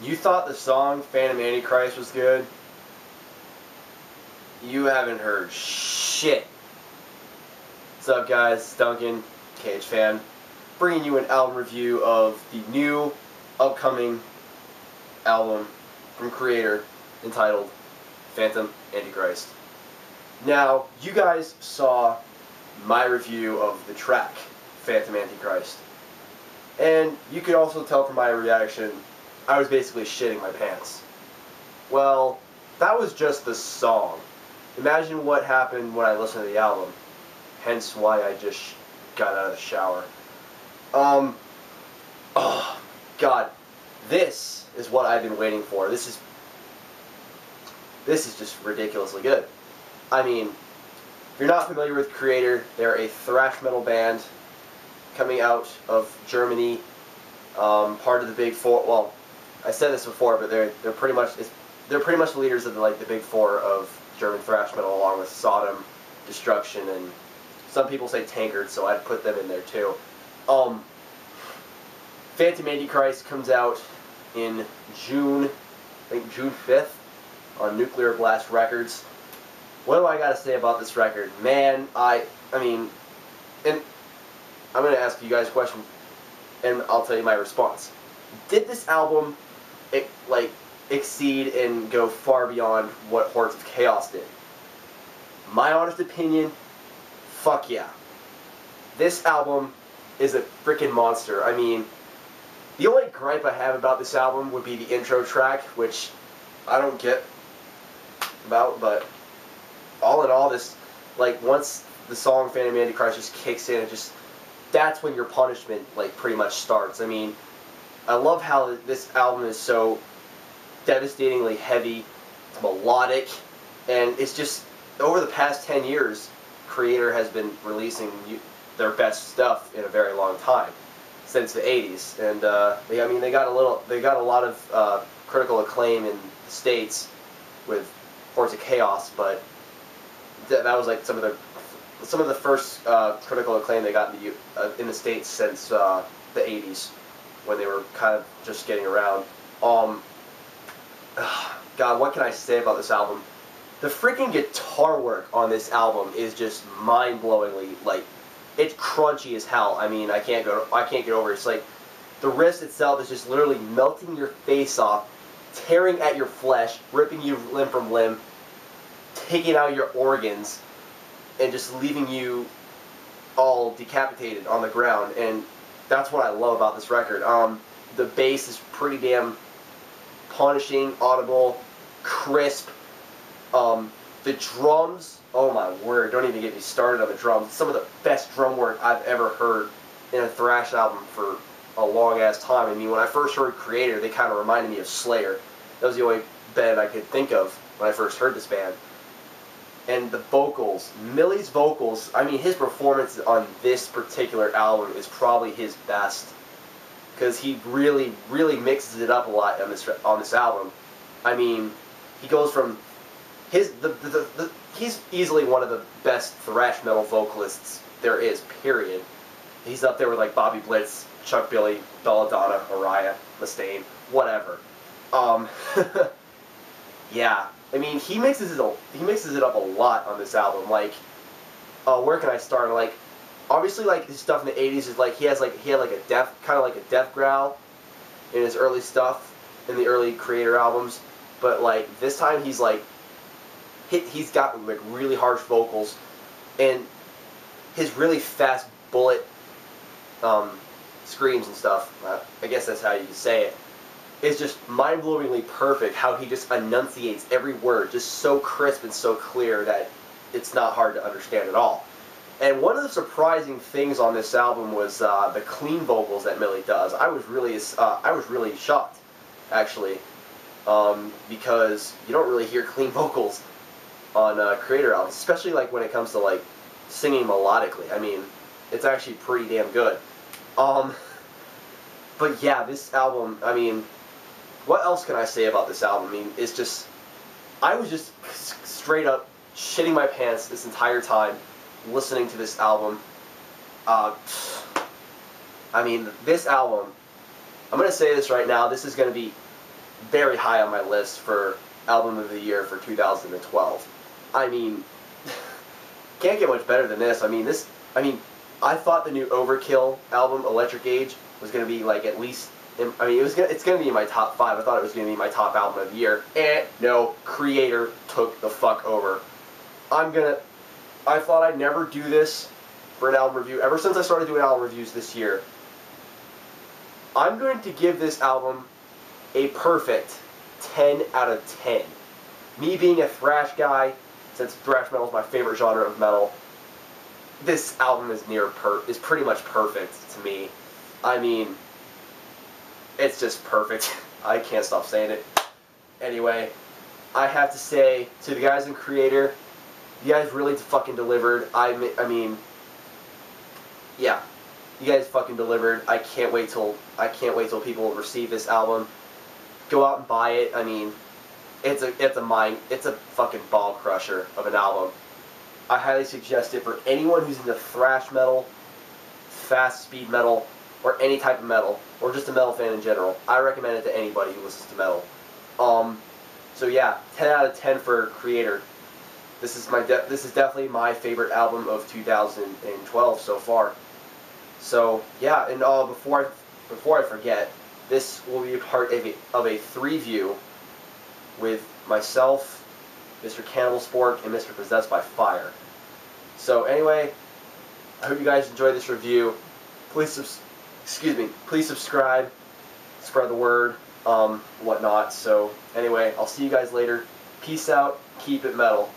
You thought the song Phantom Antichrist was good? You haven't heard shit. What's up, guys? It's Duncan, KH Fan, bringing you an album review of the new, upcoming album from Kreator entitled Phantom Antichrist. Now, you guys saw my review of the track Phantom Antichrist, and you could also tell from my reaction I was basically shitting my pants. Well, that was just the song. Imagine what happened when I listened to the album. Hence why I just got out of the shower. Oh, God. This is what I've been waiting for. This is just ridiculously good. I mean, if you're not familiar with Kreator, they're a thrash metal band coming out of Germany, part of the Big Four. Well, I said this before, but they're pretty much the leaders of the Big Four of German thrash metal, along with Sodom, Destruction, and some people say Tankard, so I'd put them in there too. Phantom Antichrist comes out in June, I think June 5th, on Nuclear Blast Records. What do I gotta say about this record? Man, I mean, and I'm gonna ask you guys a question, and I'll tell you my response. Did this album, exceed and go far beyond what Hordes of Chaos did? My honest opinion, fuck yeah. This album is a freaking monster. I mean, the only gripe I have about this album would be the intro track, which I don't get about, but all in all, this, once the song Phantom Antichrist just kicks in, that's when your punishment, pretty much starts. I mean, I love how this album is so devastatingly heavy, it's melodic, and it's just, over the past 10 years, Kreator has been releasing their best stuff in a very long time, since the 80s, and they got a lot of critical acclaim in the States with Hordes of Chaos, but that was some of the first critical acclaim they got in the States since the 80s, when they were kind of just getting around. God, what can I say about this album? The freaking guitar work on this album is just mind-blowingly, it's crunchy as hell. I mean, I can't get over it. It's like the riff itself is just literally melting your face off, tearing at your flesh, ripping you limb from limb, taking out your organs, and just leaving you all decapitated on the ground. And that's what I love about this record. The bass is pretty damn punishing, audible, crisp. The drums, oh my word, don't even get me started on the drums. Some of the best drum work I've ever heard in a thrash album for a long ass time. I mean, when I first heard Kreator, they kind of reminded me of Slayer. That was the only band I could think of when I first heard this band. And the vocals, Millie's vocals, I mean, his performance on this particular album is probably his best, because he really, really mixes it up a lot on this album. I mean, he goes from he's easily one of the best thrash metal vocalists there is, period. He's up there with Bobby Blitz, Chuck Billy, Belladonna, Mariah, Mustaine, whatever. Yeah, I mean, he mixes it up a lot on this album. Where can I start? Obviously, his stuff in the 80s is he had a death growl in his early stuff, in the early Kreator albums. But this time he's got really harsh vocals, and his really fast bullet screams and stuff, I guess that's how you say it, is just mind-blowingly perfect. How he just enunciates every word just so crisp and so clear that it's not hard to understand at all. And one of the surprising things on this album was the clean vocals that Millie does. I was really shocked, actually, because you don't really hear clean vocals on Kreator albums, especially when it comes to singing melodically. I mean, it's actually pretty damn good. But yeah, this album, I mean, what else can I say about this album? I mean, it's just, I was just straight up shitting my pants this entire time listening to this album. I mean, this album, I'm going to say this right now, this is going to be very high on my list for album of the year for 2012. I mean, can't get much better than this. I thought the new Overkill album, Electric Age, was going to be like at least, it's going to be in my top 5. I thought it was going to be my top album of the year. No, Kreator took the fuck over. I thought I'd never do this for an album review. Ever since I started doing album reviews this year, I'm going to give this album a perfect 10 out of 10. Me being a thrash guy, since thrash metal is my favorite genre of metal, this album is pretty much perfect to me. I mean, it's just perfect. I can't stop saying it. Anyway, I have to say to the guys in Kreator, you guys really fucking delivered. I mean, yeah, you guys fucking delivered. I can't wait till people receive this album. Go out and buy it. I mean, it's a fucking ball crusher of an album. I highly suggest it for anyone who's into thrash metal, fast speed metal, or any type of metal, or just a metal fan in general. I recommend it to anybody who listens to metal. So yeah, 10 out of 10 for Kreator. This is definitely my favorite album of 2012 so far. So yeah, and before I forget, this will be a part of a 3-view with myself, MrCannibalSporks, and Mr. Possessed by Fire. So anyway, I hope you guys enjoyed this review. Please subscribe, spread the word, whatnot. So anyway, I'll see you guys later. Peace out. Keep it metal.